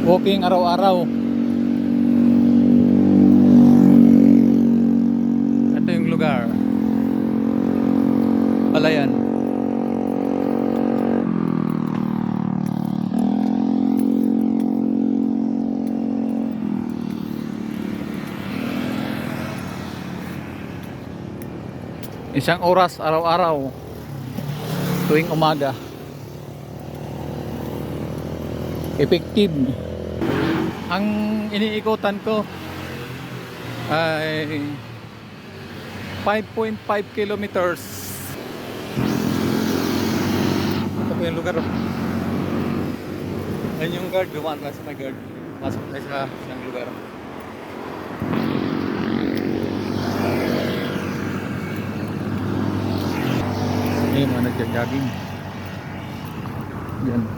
walking araw-araw. Ito yung lugar, Palayan. Isang oras araw-araw tuwing umaga. Effective. Ang iniikutan ko ay 5.5 kilometers. Ito po yung lugar. Yan yung guard, dumaan ka sa may guard. Masok tayo sa isang lugar. Yung mga nagja-jogging. Yan.